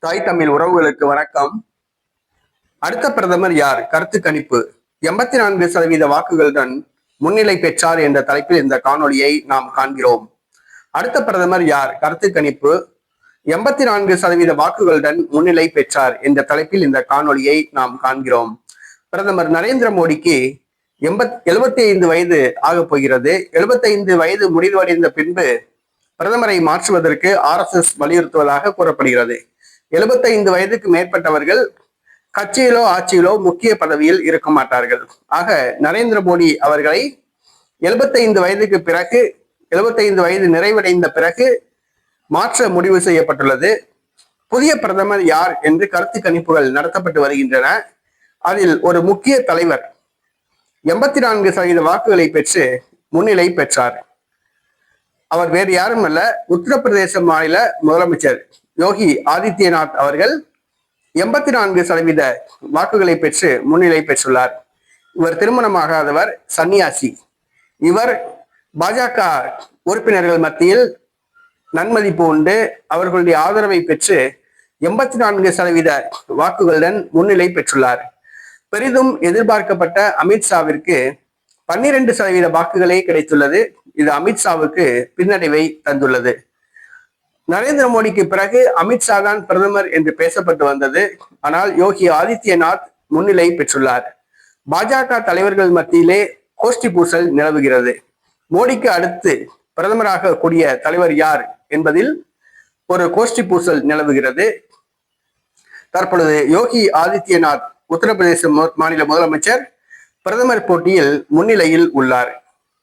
தாய் தமிழ் உறவுகளுக்கு வணக்கம். அடுத்த பிரதமர் யார் கருத்து கணிப்பு 84% வாக்குகளுடன் முன்னிலை பெற்றார் என்ற தலைப்பில் இந்த காணொளியை நாம் காண்கிறோம். அடுத்த பிரதமர் யார் கருத்து கணிப்பு 84% வாக்குகளுடன் முன்னிலை பெற்றார் என்ற தலைப்பில் இந்த காணொளியை நாம் காண்கிறோம். பிரதமர் நரேந்திர மோடிக்கு 75 வயது ஆகப் போகிறது. 75 வயது முடிவடைந்த பின்பு பிரதமரை மாற்றுவதற்கு RSS வலியுறுத்துவதாக கூறப்படுகிறது. 75 வயதுக்கு மேற்பட்டவர்கள் கட்சியிலோ ஆட்சியிலோ முக்கிய பதவியில் இருக்க மாட்டார்கள். ஆக நரேந்திர மோடி அவர்களை 75 வயதுக்கு பிறகு 75 வயது நிறைவடைந்த பிறகு மாற்ற முடிவு செய்யப்பட்டுள்ளது. புதிய பிரதமர் யார் என்று கருத்து கணிப்புகள் நடத்தப்பட்டு வருகின்றன. அதில் ஒரு முக்கிய தலைவர் 84% வாக்குகளை பெற்று முன்னிலை பெற்றார். அவர் வேறு யாரும் அல்ல, உத்தரப்பிரதேச மாநில முதலமைச்சர் யோகி ஆதித்யநாத் அவர்கள் 84% வாக்குகளை பெற்று முன்னிலை பெற்றுள்ளார். இவர் திருமணமாகாதவர், சன்னியாசி. இவர் பாஜக உறுப்பினர்கள் மத்தியில் நன்மதிப்பு உண்டு. அவர்களுடைய ஆதரவை பெற்று 84% வாக்குகளுடன் முன்னிலை பெற்றுள்ளார். பெரிதும் எதிர்பார்க்கப்பட்ட அமித்ஷாவிற்கு 12% வாக்குகளே கிடைத்துள்ளது. இது அமித்ஷாவுக்கு பின்னடைவை தந்துள்ளது. நரேந்திர மோடிக்கு பிறகு அமித்ஷா தான் பிரதமர் என்று பேசப்பட்டு வந்தது. ஆனால் யோகி ஆதித்யநாத் முன்னிலை பெற்றுள்ளார். பாஜக தலைவர்கள் மத்தியிலே கோஷ்டி பூசல் நிலவுகிறது. மோடிக்கு அடுத்து பிரதமராக கூடிய தலைவர் யார் என்பதில் ஒரு கோஷ்டி பூசல் நிலவுகிறது. தற்பொழுது யோகி ஆதித்யநாத் உத்தரப்பிரதேச மாநில முதலமைச்சர் பிரதமர் போட்டியில் முன்னிலையில் உள்ளார்.